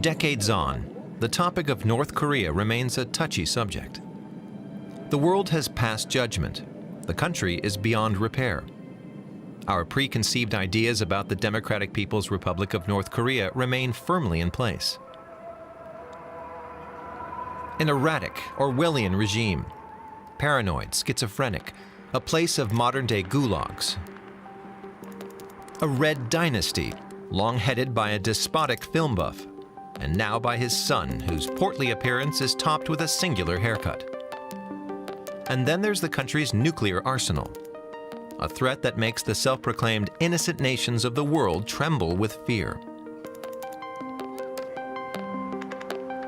Decades on, the topic of North Korea remains a touchy subject. The world has passed judgment. The country is beyond repair. Our preconceived ideas about the Democratic People's Republic of North Korea remain firmly in place. An erratic, Orwellian regime, paranoid, schizophrenic, a place of modern-day gulags. A red dynasty, long headed by a despotic film buff, and now by his son, whose portly appearance is topped with a singular haircut. And then there's the country's nuclear arsenal, a threat that makes the self-proclaimed innocent nations of the world tremble with fear.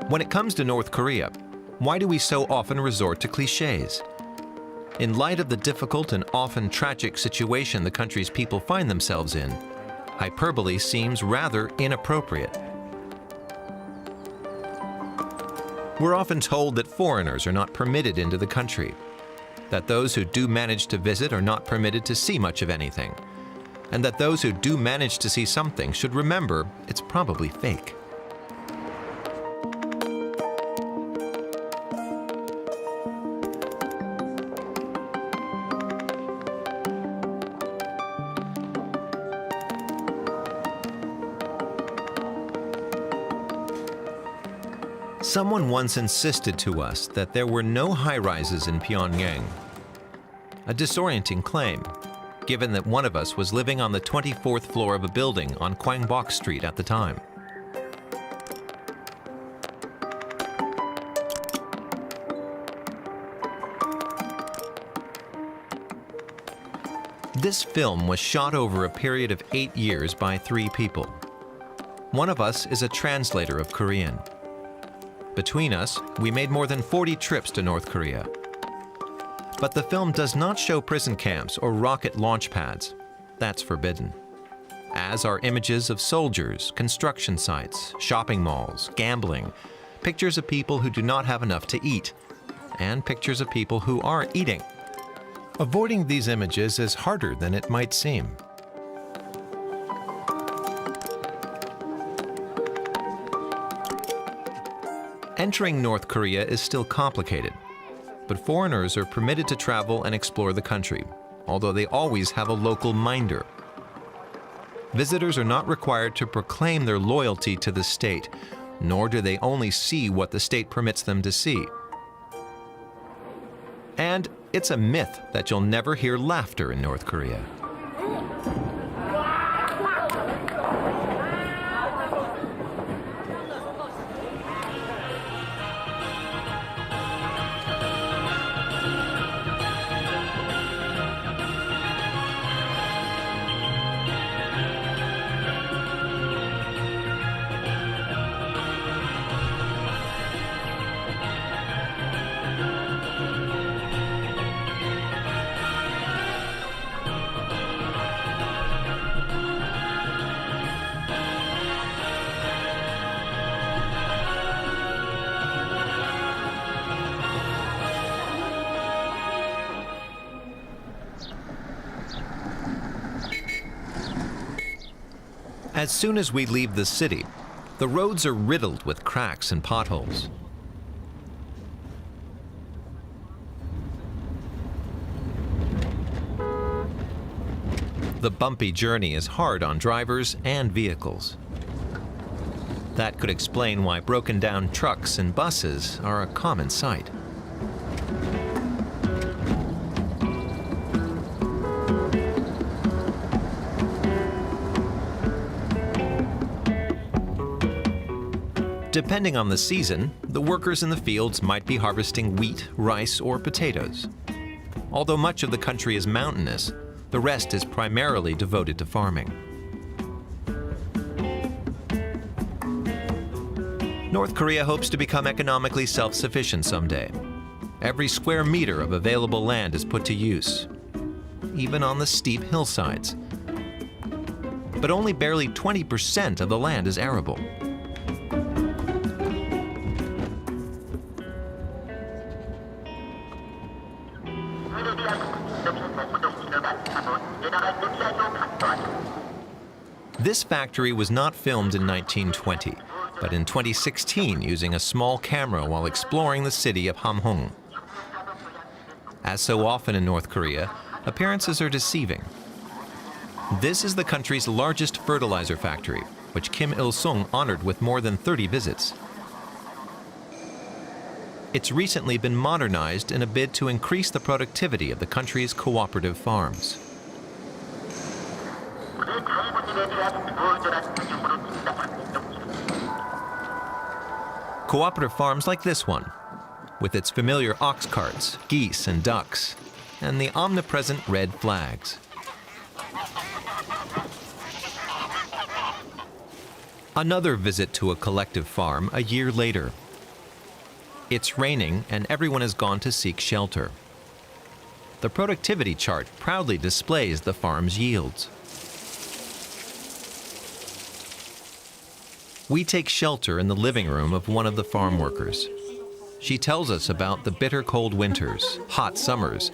When it comes to North Korea, why do we so often resort to cliches? In light of the difficult and often tragic situation the country's people find themselves in, hyperbole seems rather inappropriate. We're often told that foreigners are not permitted into the country, that those who do manage to visit are not permitted to see much of anything, and that those who do manage to see something should remember it's probably fake. Someone once insisted to us that there were no high-rises in Pyongyang. A disorienting claim, given that one of us was living on the 24th floor of a building on Kwangbok Street at the time. This film was shot over a period of 8 years by 3 people. One of us is a translator of Korean. Between us, we made more than 40 trips to North Korea. But the film does not show prison camps or rocket launch pads. That's forbidden. As are images of soldiers, construction sites, shopping malls, gambling, pictures of people who do not have enough to eat, and pictures of people who are eating. Avoiding these images is harder than it might seem. Entering North Korea is still complicated, but foreigners are permitted to travel and explore the country, although they always have a local minder. Visitors are not required to proclaim their loyalty to the state, nor do they only see what the state permits them to see. And it's a myth that you'll never hear laughter in North Korea. As soon as we leave the city, the roads are riddled with cracks and potholes. The bumpy journey is hard on drivers and vehicles. That could explain why broken down trucks and buses are a common sight. Depending on the season, the workers in the fields might be harvesting wheat, rice, or potatoes. Although much of the country is mountainous, the rest is primarily devoted to farming. North Korea hopes to become economically self-sufficient someday. Every square meter of available land is put to use, even on the steep hillsides. But only barely 20% of the land is arable. This factory was not filmed in 1920, but in 2016 using a small camera while exploring the city of Hamhung. As so often in North Korea, appearances are deceiving. This is the country's largest fertilizer factory, which Kim Il-sung honored with more than 30 visits. It's recently been modernized in a bid to increase the productivity of the country's cooperative farms. Cooperative farms like this one, with its familiar ox carts, geese and ducks, and the omnipresent red flags. Another visit to a collective farm a year later. It's raining and everyone has gone to seek shelter. The productivity chart proudly displays the farm's yields. We take shelter in the living room of one of the farm workers. She tells us about the bitter cold winters, hot summers,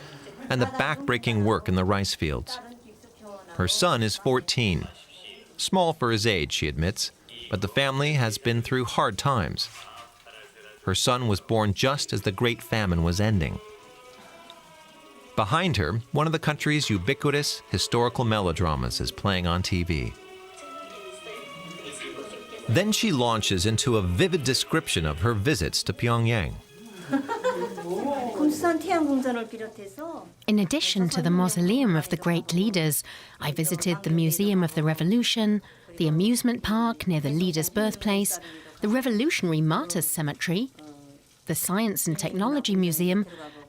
and the back-breaking work in the rice fields. Her son is 14. Small for his age, she admits, but the family has been through hard times. Her son was born just as the Great Famine was ending. Behind her, one of the country's ubiquitous historical melodramas is playing on TV. Then she launches into a vivid description of her visits to Pyongyang. In addition to the mausoleum of the great leaders, I visited the Museum of the Revolution, the amusement park near the leader's birthplace, the Revolutionary Martyrs Cemetery, the Science and Technology Museum,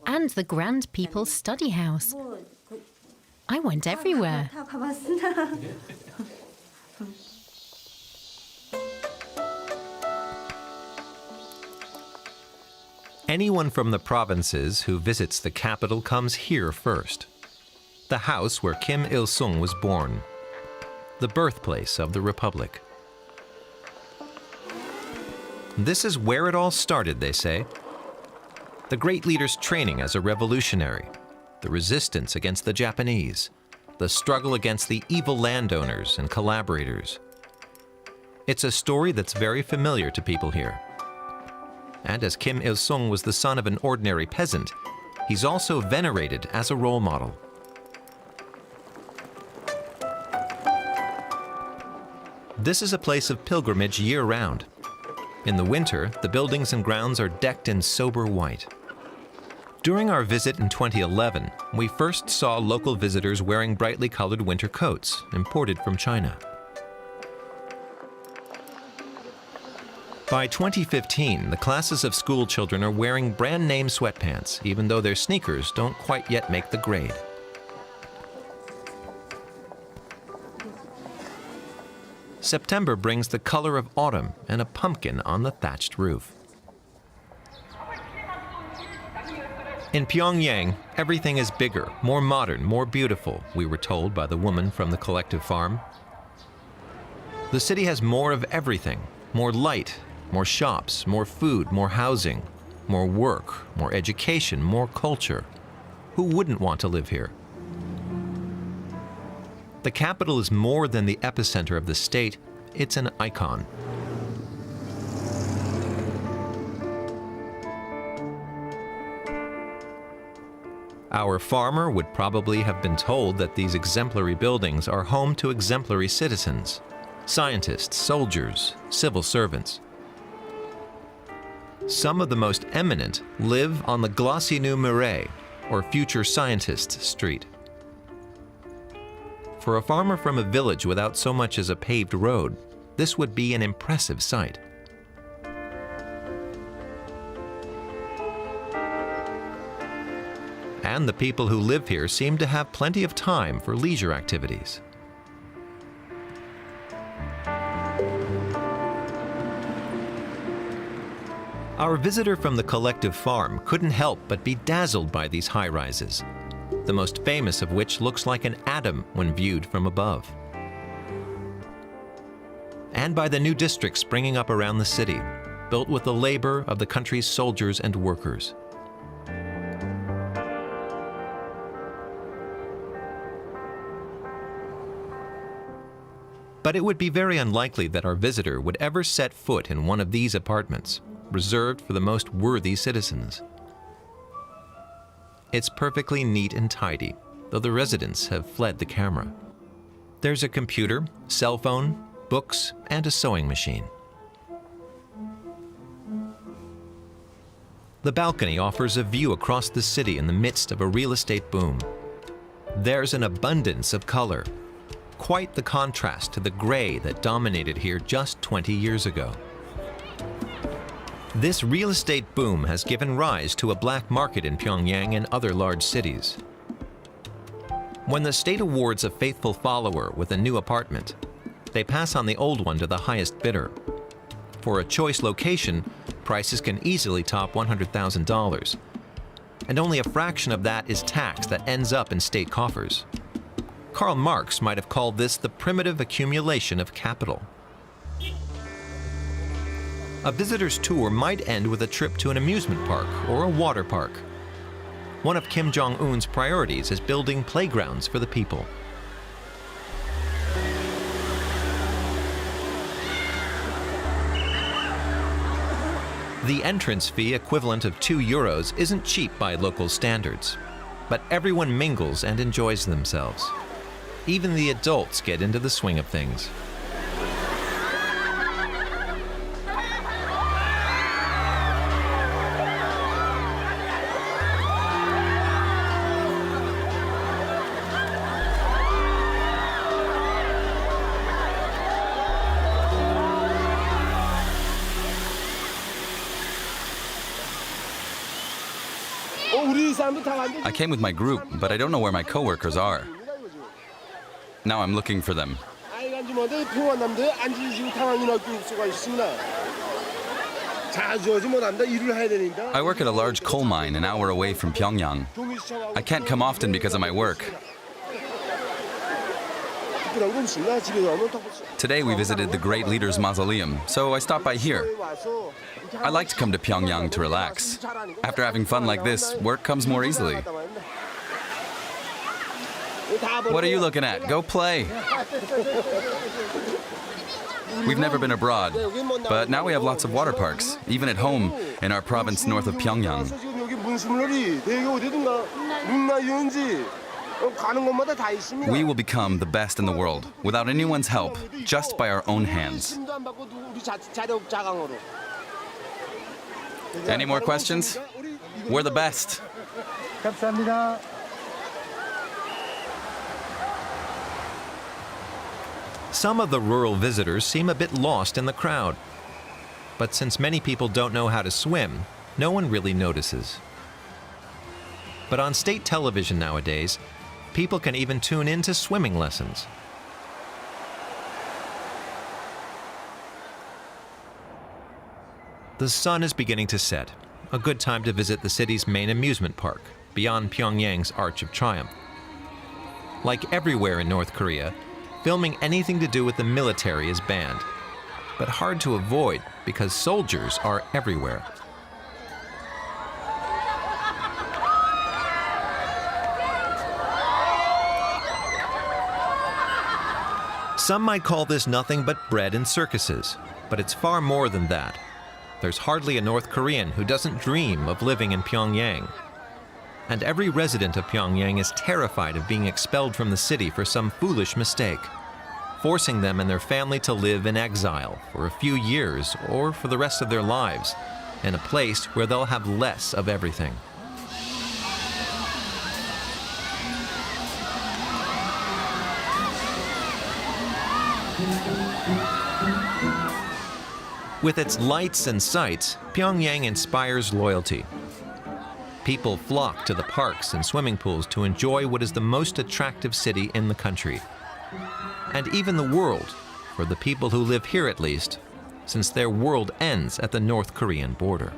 and the Grand People's Study House. I went everywhere. Anyone from the provinces who visits the capital comes here first. The house where Kim Il-sung was born, the birthplace of the Republic. This is where it all started, they say. The great leader's training as a revolutionary, the resistance against the Japanese, the struggle against the evil landowners and collaborators. It's a story that's very familiar to people here. And as Kim Il-sung was the son of an ordinary peasant, he's also venerated as a role model. This is a place of pilgrimage year-round. In the winter, the buildings and grounds are decked in sober white. During our visit in 2011, we first saw local visitors wearing brightly colored winter coats, imported from China. By 2015, the classes of school children are wearing brand-name sweatpants, even though their sneakers don't quite yet make the grade. September brings the color of autumn and a pumpkin on the thatched roof. In Pyongyang, everything is bigger, more modern, more beautiful, we were told by the woman from the collective farm. The city has more of everything, more light, more shops, more food, more housing, more work, more education, more culture. Who wouldn't want to live here? The capital is more than the epicenter of the state, it's an icon. Our farmer would probably have been told that these exemplary buildings are home to exemplary citizens, scientists, soldiers, civil servants. Some of the most eminent live on the Glossinu Mure, or Future Scientists Street. For a farmer from a village without so much as a paved road, this would be an impressive sight. And the people who live here seem to have plenty of time for leisure activities. Our visitor from the collective farm couldn't help but be dazzled by these high-rises, the most famous of which looks like an atom when viewed from above. And by the new districts springing up around the city, built with the labor of the country's soldiers and workers. But it would be very unlikely that our visitor would ever set foot in one of these apartments, reserved for the most worthy citizens. It's perfectly neat and tidy, though the residents have fled the camera. There's a computer, cell phone, books, and a sewing machine. The balcony offers a view across the city in the midst of a real estate boom. There's an abundance of color, quite the contrast to the gray that dominated here just 20 years ago. This real estate boom has given rise to a black market in Pyongyang and other large cities. When the state awards a faithful follower with a new apartment, they pass on the old one to the highest bidder. For a choice location, prices can easily top $100,000, and only a fraction of that is tax that ends up in state coffers. Karl Marx might have called this the primitive accumulation of capital. A visitor's tour might end with a trip to an amusement park or a water park. One of Kim Jong-un's priorities is building playgrounds for the people. The entrance fee, equivalent of €2, isn't cheap by local standards, but everyone mingles and enjoys themselves. Even the adults get into the swing of things. I came with my group, but I don't know where my coworkers are. Now I'm looking for them. I work at a large coal mine an hour away from Pyongyang. I can't come often because of my work. Today we visited the great leader's mausoleum, so I stopped by here. I like to come to Pyongyang to relax. After having fun like this, work comes more easily. What are you looking at? Go play. We've never been abroad, but now we have lots of water parks, even at home in our province north of Pyongyang. We will become the best in the world, without anyone's help, just by our own hands. Any more questions? We're the best. Some of the rural visitors seem a bit lost in the crowd. But since many people don't know how to swim, no one really notices. But on state television nowadays, people can even tune in to swimming lessons. The sun is beginning to set, a good time to visit the city's main amusement park, beyond Pyongyang's Arch of Triumph. Like everywhere in North Korea, filming anything to do with the military is banned, but hard to avoid because soldiers are everywhere. Some might call this nothing but bread and circuses, but it's far more than that. There's hardly a North Korean who doesn't dream of living in Pyongyang. And every resident of Pyongyang is terrified of being expelled from the city for some foolish mistake, forcing them and their family to live in exile for a few years or for the rest of their lives, in a place where they'll have less of everything. With its lights and sights, Pyongyang inspires loyalty. People flock to the parks and swimming pools to enjoy what is the most attractive city in the country. And even the world, for the people who live here at least, since their world ends at the North Korean border.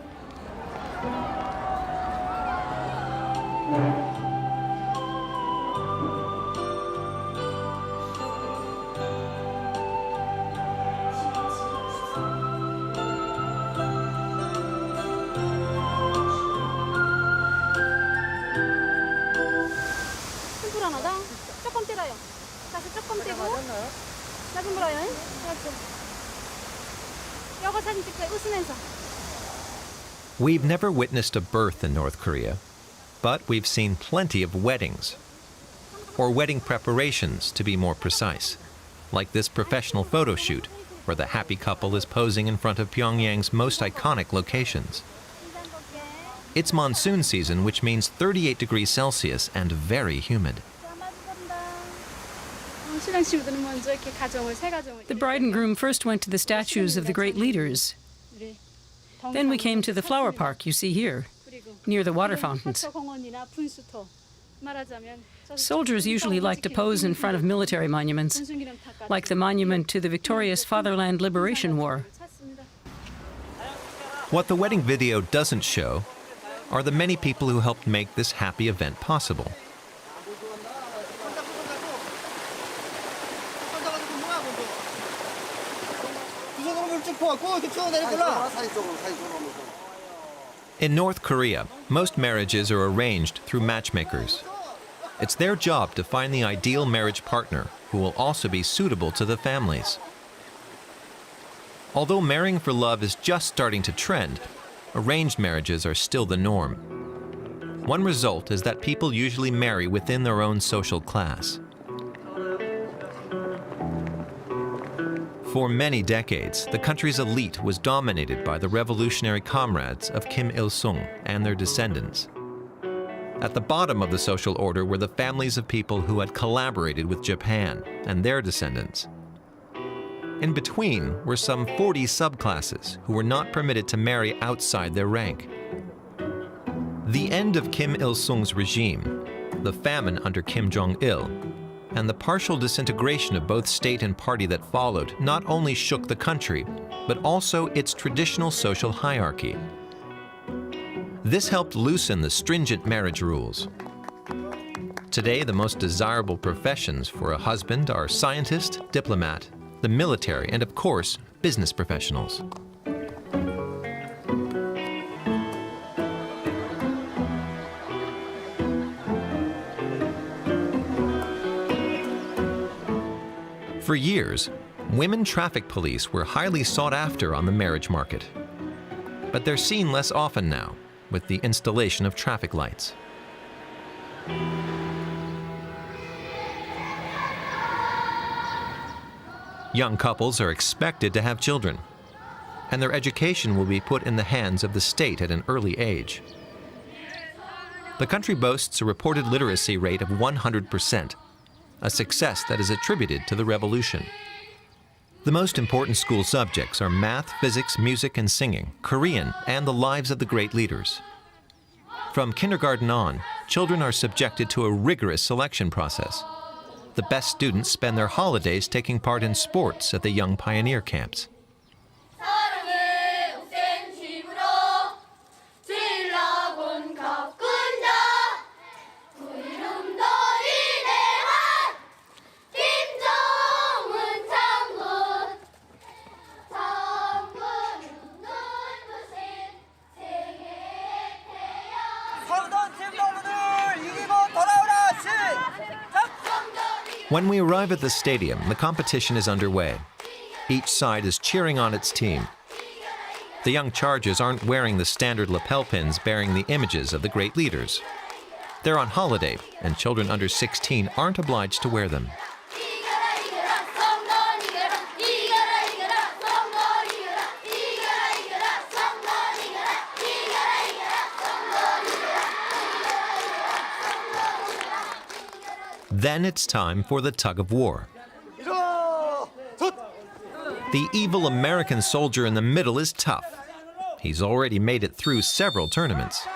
조금 떼고 작은 불어요. We've never witnessed a birth in North Korea, but we've seen plenty of weddings, or wedding preparations to be more precise, like this professional photo shoot where the happy couple is posing in front of Pyongyang's most iconic locations. It's monsoon season, which means 38 degrees Celsius and very humid. The bride and groom first went to the statues of the great leaders. Then we came to the flower park you see here, near the water fountains. Soldiers usually like to pose in front of military monuments, like the monument to the victorious Fatherland Liberation War. What the wedding video doesn't show are the many people who helped make this happy event possible. In North Korea, most marriages are arranged through matchmakers. It's their job to find the ideal marriage partner who will also be suitable to the families. Although marrying for love is just starting to trend, arranged marriages are still the norm. One result is that people usually marry within their own social class. For many decades, the country's elite was dominated by the revolutionary comrades of Kim Il-sung and their descendants. At the bottom of the social order were the families of people who had collaborated with Japan and their descendants. In between were some 40 subclasses who were not permitted to marry outside their rank. The end of Kim Il-sung's regime, the famine under Kim Jong-il, and the partial disintegration of both state and party that followed not only shook the country, but also its traditional social hierarchy. This helped loosen the stringent marriage rules. Today, the most desirable professions for a husband are scientist, diplomat, the military, and of course, business professionals. For years, women traffic police were highly sought after on the marriage market. But they're seen less often now, with the installation of traffic lights. Young couples are expected to have children, and their education will be put in the hands of the state at an early age. The country boasts a reported literacy rate of 100%, a success that is attributed to the revolution. The most important school subjects are math, physics, music, and singing, Korean, and the lives of the great leaders. From kindergarten on, children are subjected to a rigorous selection process. The best students spend their holidays taking part in sports at the young pioneer camps. When we arrive at the stadium, the competition is underway. Each side is cheering on its team. The young charges aren't wearing the standard lapel pins bearing the images of the great leaders. They're on holiday, and children under 16 aren't obliged to wear them. Then it's time for the tug of war. The evil American soldier in the middle is tough. He's already made it through several tournaments.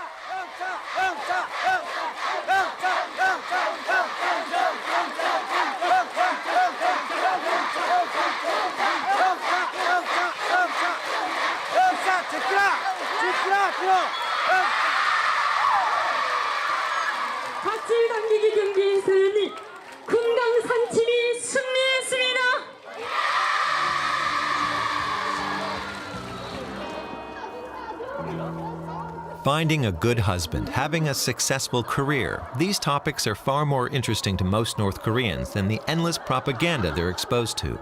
Finding a good husband, having a successful career, these topics are far more interesting to most North Koreans than the endless propaganda they're exposed to.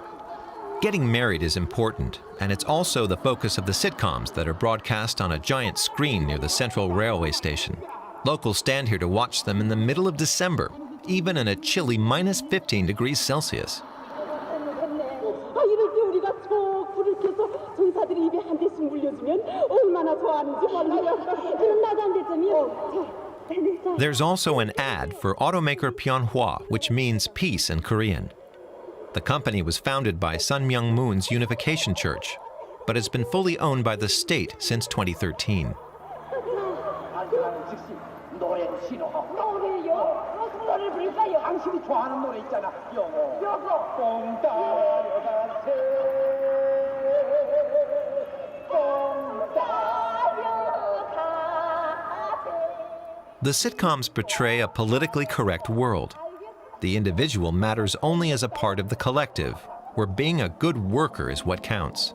Getting married is important, and it's also the focus of the sitcoms that are broadcast on a giant screen near the central railway station. Locals stand here to watch them in the middle of December, even in a chilly minus 15 degrees Celsius. There's also an ad for automaker Pyongyang, which means peace in Korean. The company was founded by Sun Myung Moon's Unification Church, but has been fully owned by the state since 2013. The sitcoms portray a politically correct world. The individual matters only as a part of the collective, where being a good worker is what counts.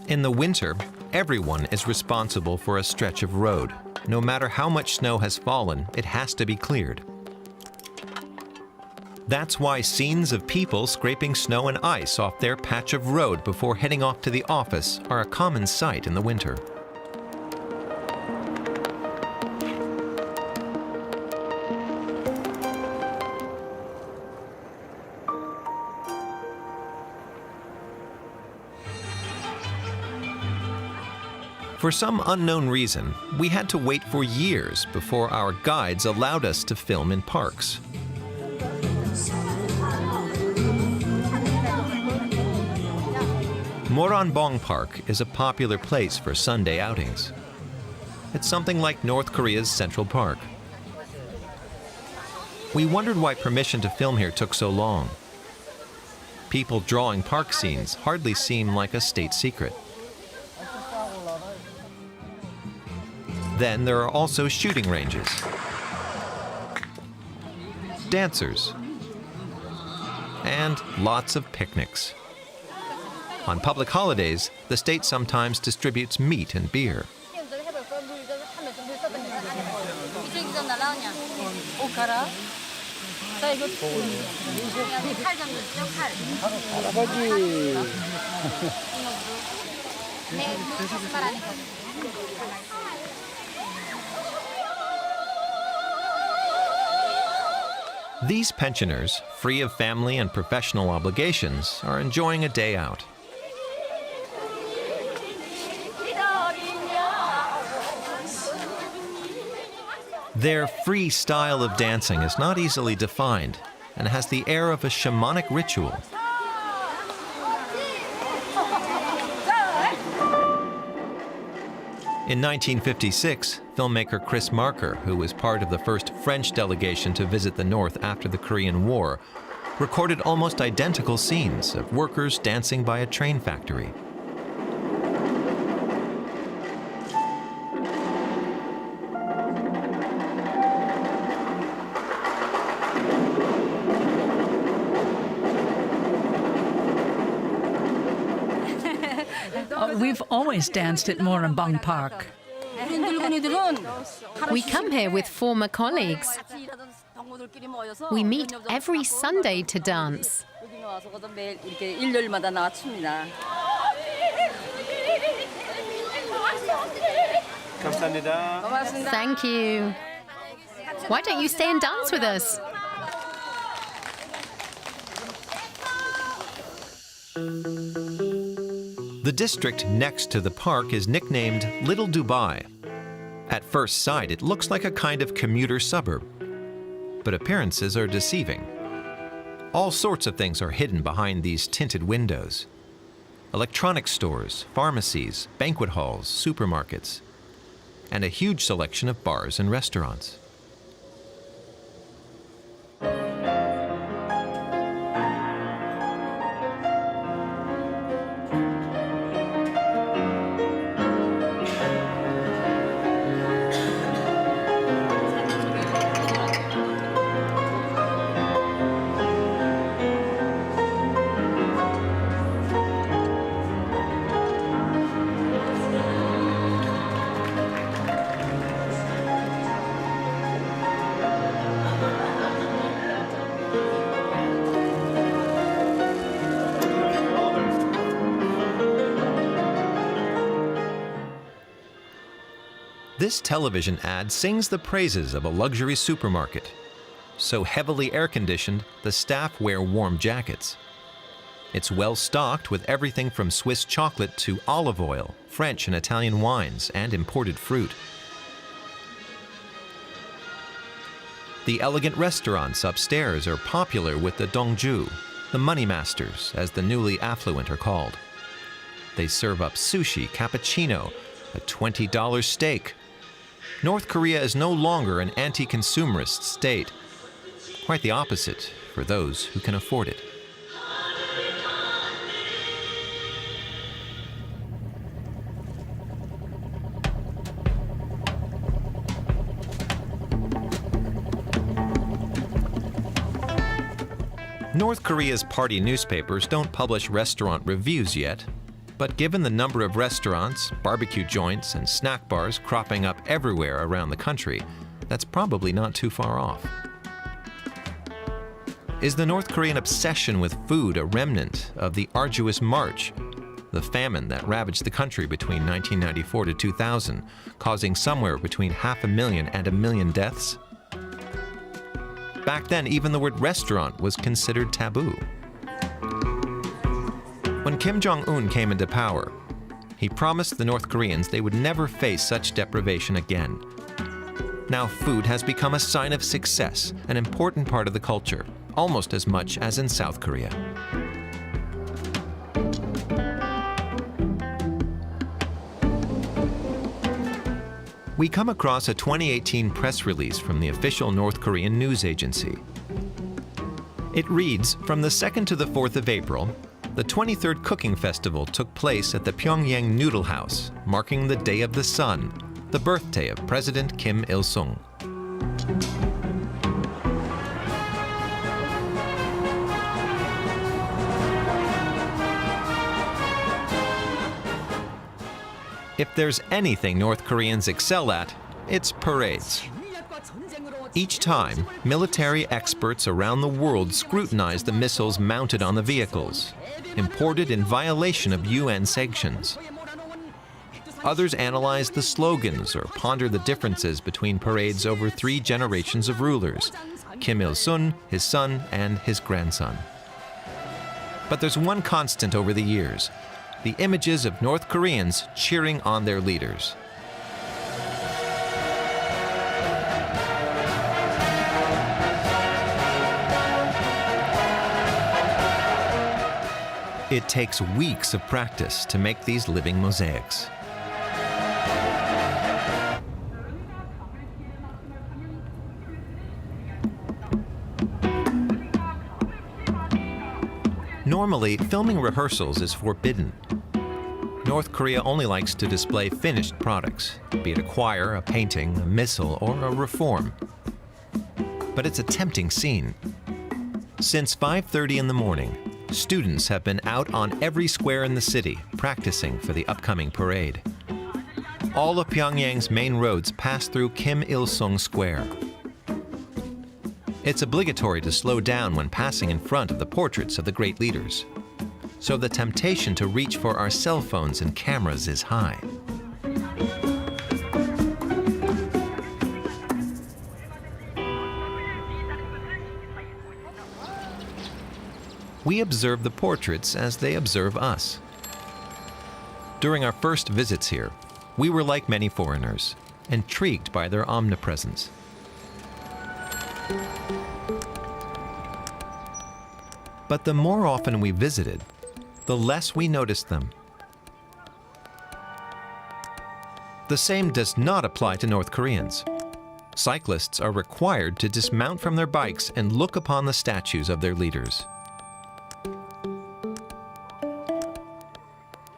In the winter, everyone is responsible for a stretch of road. No matter how much snow has fallen, it has to be cleared. That's why scenes of people scraping snow and ice off their patch of road before heading off to the office are a common sight in the winter. For some unknown reason, we had to wait for years before our guides allowed us to film in parks. Moranbong Park is a popular place for Sunday outings. It's something like North Korea's Central Park. We wondered why permission to film here took so long. People drawing park scenes hardly seem like a state secret. Then there are also shooting ranges, dancers, and lots of picnics. On public holidays, the state sometimes distributes meat and beer. These pensioners, free of family and professional obligations, are enjoying a day out. Their free style of dancing is not easily defined and has the air of a shamanic ritual. In 1956, filmmaker Chris Marker, who was part of the first French delegation to visit the North after the Korean War, recorded almost identical scenes of workers dancing by a train factory. We've always danced at Moranbong Park. We come here with former colleagues. We meet every Sunday to dance. Thank you. Why don't you stay and dance with us? The district next to the park is nicknamed Little Dubai. At first sight, it looks like a kind of commuter suburb, but appearances are deceiving. All sorts of things are hidden behind these tinted windows. Electronics stores, pharmacies, banquet halls, supermarkets, and a huge selection of bars and restaurants. This television ad sings the praises of a luxury supermarket. So heavily air-conditioned, the staff wear warm jackets. It's well-stocked with everything from Swiss chocolate to olive oil, French and Italian wines, and imported fruit. The elegant restaurants upstairs are popular with the dongju, the money masters, as the newly affluent are called. They serve up sushi, cappuccino, a $20 steak. North Korea is no longer an anti-consumerist state. Quite the opposite for those who can afford it. North Korea's party newspapers don't publish restaurant reviews yet, but given the number of restaurants, barbecue joints, and snack bars cropping up everywhere around the country, that's probably not too far off. Is the North Korean obsession with food a remnant of the arduous march, the famine that ravaged the country between 1994 to 2000, causing somewhere between 500,000 and 1 million deaths? Back then, even the word restaurant was considered taboo. When Kim Jong-un came into power, he promised the North Koreans they would never face such deprivation again. Now food has become a sign of success, an important part of the culture, almost as much as in South Korea. We come across a 2018 press release from the official North Korean news agency. It reads, from the 2nd to the 4th of April, the 23rd Cooking Festival took place at the Pyongyang Noodle House, marking the Day of the Sun, the birthday of President Kim Il-sung. If there's anything North Koreans excel at, it's parades. Each time, military experts around the world scrutinize the missiles mounted on the vehicles, imported in violation of UN sanctions. Others analyze the slogans or ponder the differences between parades over 3 generations of rulers, Kim Il-sung, his son, and his grandson. But there's one constant over the years: the images of North Koreans cheering on their leaders. It takes weeks of practice to make these living mosaics. Normally, filming rehearsals is forbidden. North Korea only likes to display finished products, be it a choir, a painting, a missile, or a reform. But it's a tempting scene. Since 5:30 in the morning, students have been out on every square in the city, practicing for the upcoming parade. All of Pyongyang's main roads pass through Kim Il-sung Square. It's obligatory to slow down when passing in front of the portraits of the great leaders, so the temptation to reach for our cell phones and cameras is high. We observe the portraits as they observe us. During our first visits here, we were like many foreigners, intrigued by their omnipresence. But the more often we visited, the less we noticed them. The same does not apply to North Koreans. Cyclists are required to dismount from their bikes and look upon the statues of their leaders.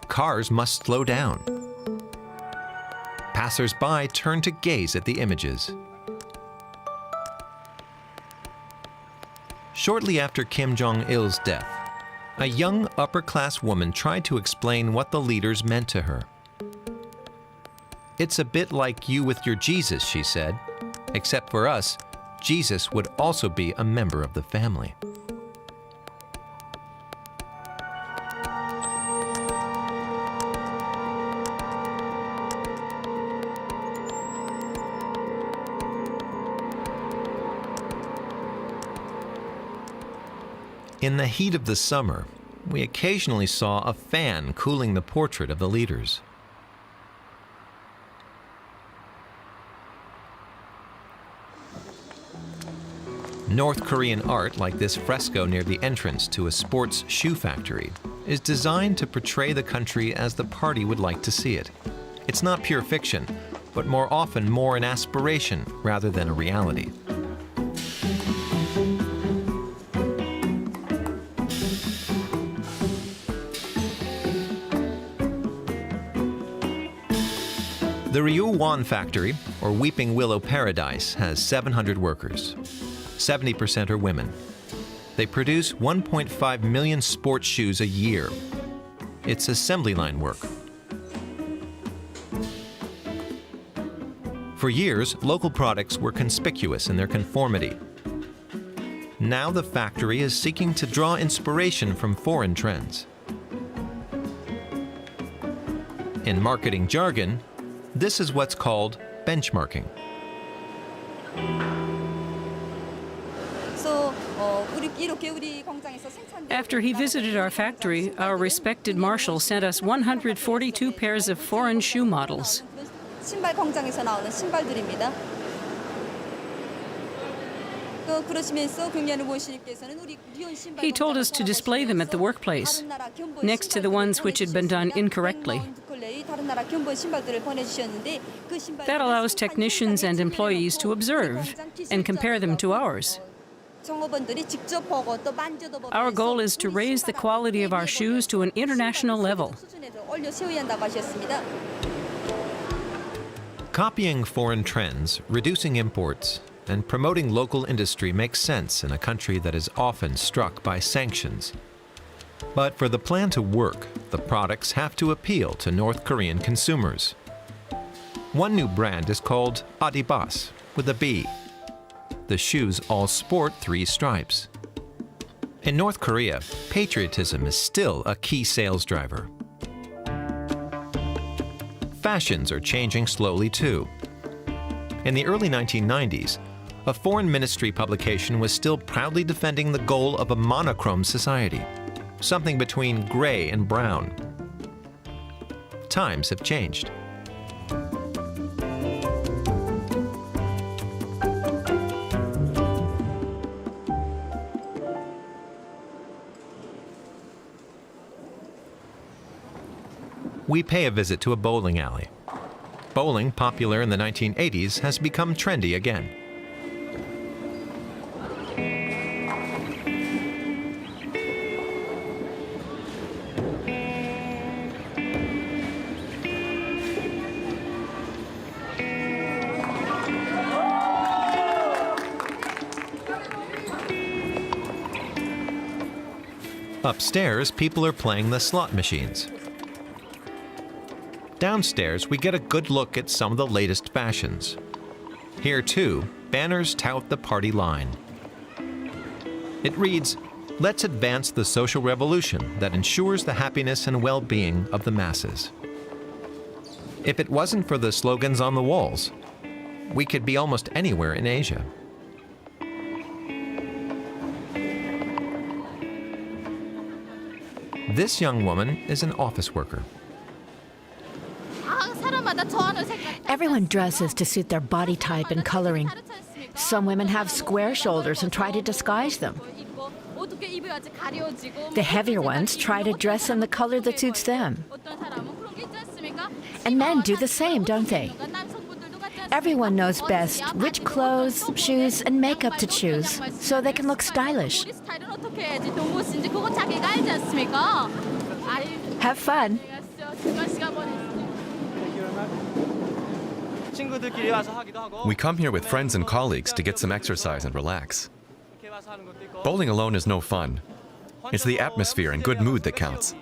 Cars must slow down. Passers-by turn to gaze at the images. Shortly after Kim Jong-il's death, a young upper-class woman tried to explain what the leaders meant to her. "It's a bit like you with your Jesus," she said. "Except for us, Jesus would also be a member of the family." In the heat of the summer, we occasionally saw a fan cooling the portrait of the leaders. North Korean art, like this fresco near the entrance to a sports shoe factory, is designed to portray the country as the party would like to see it. It's not pure fiction, but more often more an aspiration rather than a reality. The Ryuwon factory, or Weeping Willow Paradise, has 700 workers. 70% are women. They produce 1.5 million sports shoes a year. It's assembly line work. For years, local products were conspicuous in their conformity. Now the factory is seeking to draw inspiration from foreign trends. In marketing jargon, this is what's called benchmarking. After he visited our factory, our respected marshal sent us 142 pairs of foreign shoe models. He told us to display them at the workplace, next to the ones which had been done incorrectly. That allows technicians and employees to observe and compare them to ours. Our goal is to raise the quality of our shoes to an international level. Copying foreign trends, reducing imports, and promoting local industry makes sense in a country that is often struck by sanctions. But for the plan to work, the products have to appeal to North Korean consumers. One new brand is called Adibas, with a B. The shoes all sport 3 stripes. In North Korea, patriotism is still a key sales driver. Fashions are changing slowly too. In the early 1990s, a foreign ministry publication was still proudly defending the goal of a monochrome society, something between gray and brown. Times have changed. We pay a visit to a bowling alley. Bowling, popular in the 1980s, has become trendy again. Upstairs, people are playing the slot machines. Downstairs, we get a good look at some of the latest fashions. Here, too, banners tout the party line. It reads, "Let's advance the social revolution that ensures the happiness and well-being of the masses." If it wasn't for the slogans on the walls, we could be almost anywhere in Asia. This young woman is an office worker. Everyone dresses to suit their body type and coloring. Some women have square shoulders and try to disguise them. The heavier ones try to dress in the color that suits them. And men do the same, don't they? Everyone knows best which clothes, shoes, and makeup to choose so they can look stylish. Have fun. We come here with friends and colleagues to get some exercise and relax. Bowling alone is no fun. It's the atmosphere and good mood that counts.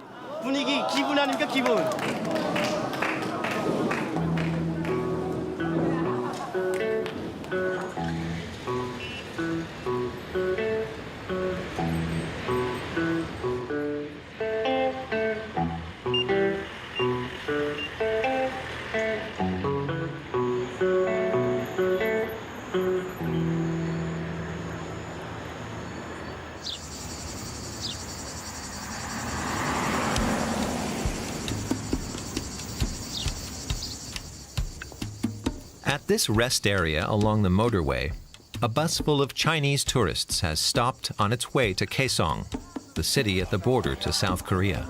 At this rest area along the motorway, a bus full of Chinese tourists has stopped on its way to Kaesong, the city at the border to South Korea.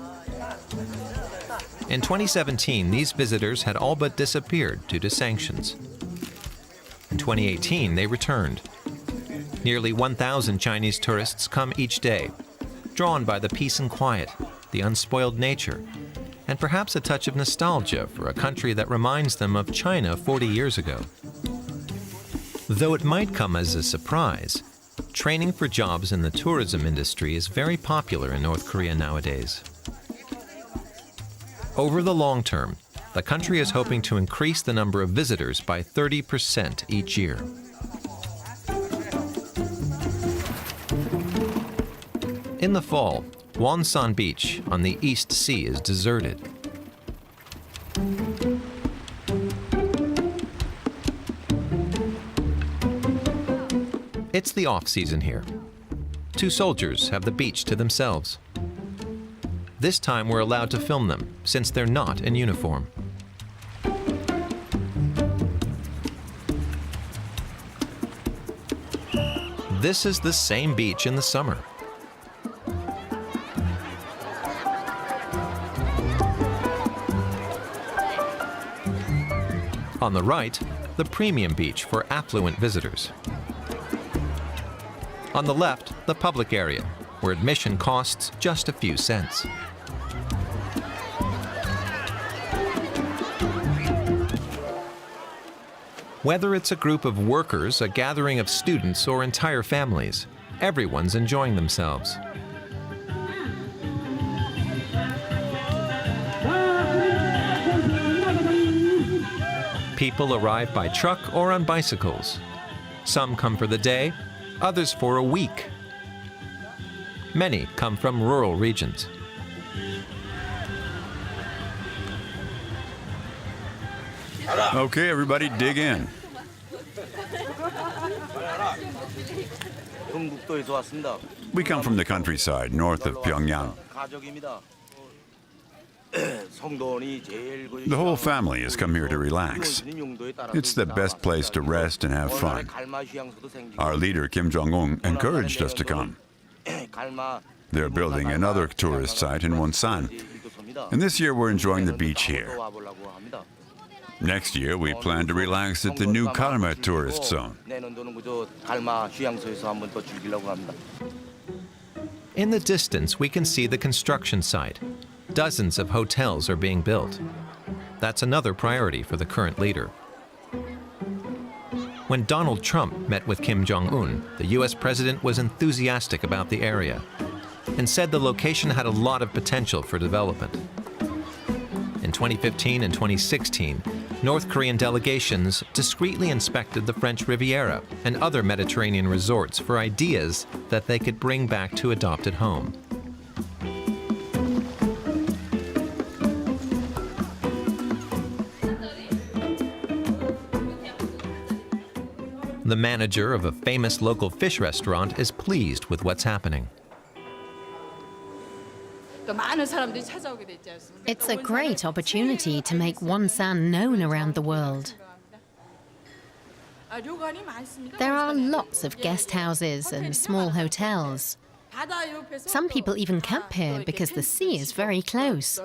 In 2017, these visitors had all but disappeared due to sanctions. In 2018, they returned. Nearly 1,000 Chinese tourists come each day, drawn by the peace and quiet, the unspoiled nature, and perhaps a touch of nostalgia for a country that reminds them of China 40 years ago. Though it might come as a surprise, training for jobs in the tourism industry is very popular in North Korea nowadays. Over the long term, the country is hoping to increase the number of visitors by 30% each year. In the fall, Wonsan Beach on the East Sea is deserted. It's the off-season here. 2 soldiers have the beach to themselves. This time we're allowed to film them, since they're not in uniform. This is the same beach in the summer. On the right, the premium beach for affluent visitors. On the left, the public area, where admission costs just a few cents. Whether it's a group of workers, a gathering of students, or entire families, everyone's enjoying themselves. People arrive by truck or on bicycles. Some come for the day, others for a week. Many come from rural regions. Okay, everybody, dig in. We come from the countryside, north of Pyongyang. The whole family has come here to relax. It's the best place to rest and have fun. Our leader, Kim Jong-un, encouraged us to come. They're building another tourist site in Wonsan, and this year we're enjoying the beach here. Next year, we plan to relax at the new Kalma tourist zone. In the distance, we can see the construction site. Dozens of hotels are being built. That's another priority for the current leader. When Donald Trump met with Kim Jong-un, the US president was enthusiastic about the area and said the location had a lot of potential for development. In 2015 and 2016, North Korean delegations discreetly inspected the French Riviera and other Mediterranean resorts for ideas that they could bring back to adopted home. The manager of a famous local fish restaurant is pleased with what's happening. It's a great opportunity to make Wonsan known around the world. There are lots of guest houses and small hotels. Some people even camp here because the sea is very close.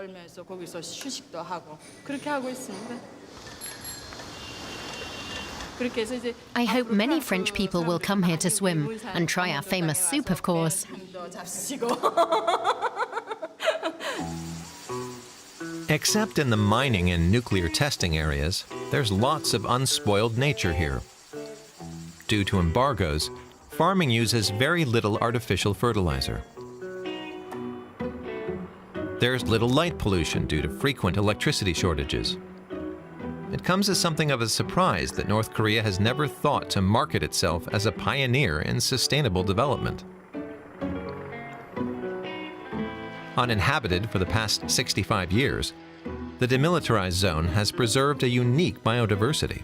I hope many French people will come here to swim and try our famous soup, of course. Except in the mining and nuclear testing areas, there's lots of unspoiled nature here. Due to embargoes, farming uses very little artificial fertilizer. There's little light pollution due to frequent electricity shortages. It comes as something of a surprise that North Korea has never thought to market itself as a pioneer in sustainable development. Uninhabited for the past 65 years, the demilitarized zone has preserved a unique biodiversity.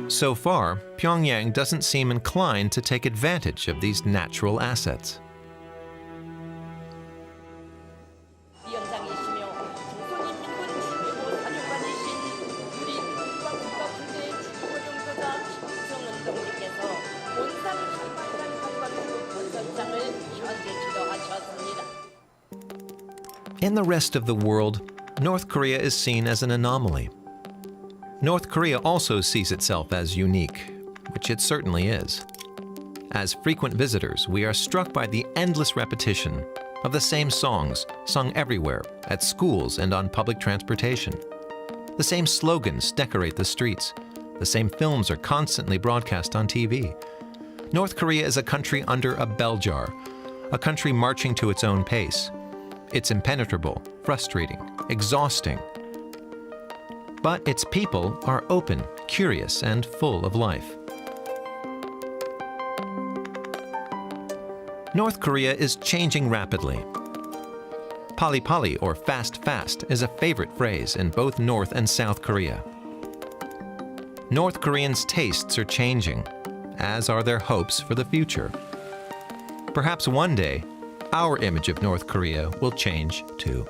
So far, Pyongyang doesn't seem inclined to take advantage of these natural assets. In the rest of the world, North Korea is seen as an anomaly. North Korea also sees itself as unique, which it certainly is. As frequent visitors, we are struck by the endless repetition of the same songs sung everywhere, at schools and on public transportation. The same slogans decorate the streets. The same films are constantly broadcast on TV. North Korea is a country under a bell jar, a country marching to its own pace. It's impenetrable, frustrating, exhausting. But its people are open, curious, and full of life. North Korea is changing rapidly. Pali-pali, or fast-fast, is a favorite phrase in both North and South Korea. North Koreans' tastes are changing, as are their hopes for the future. Perhaps one day, our image of North Korea will change too.